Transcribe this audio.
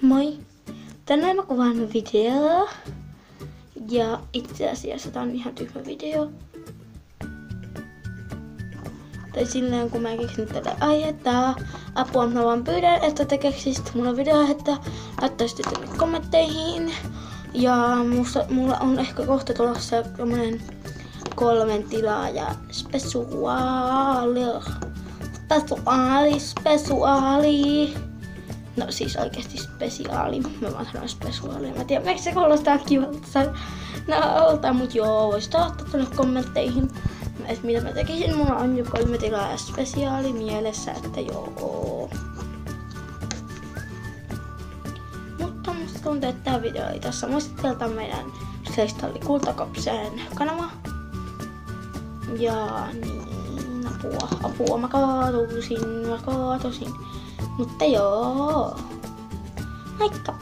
Moi! Tänään mä kuvaan videoa. Ja itse asiassa tää on ihan tyhmä video. Tai silleen kun mä keksin tätä aihetta. Apua, mä vaan pyydän, että te keksisit mulle videoaihetta. Laittaisitte tänne kommentteihin. Ja mulla on ehkä kohta tulossa tämmönen 3 tilaaja spesiaali. No siis oikeesti spesiaali. Mä vaan sanon spesiaali. Mä tiedän, miksi se kuulostaa kivalta. No oltaan, mut joo, voisit laittaa tuonne kommentteihin. Et mitä mä tekisin, mulla on jo 3 tilaa spesiaali mielessä, että joo. Mutta musta tuntuu, että tää video ei tässä muistelta meidän Kristalli Kultakopsen kanava. Ja niin, apua, mä kaatusin. Mutta joo. Moikka!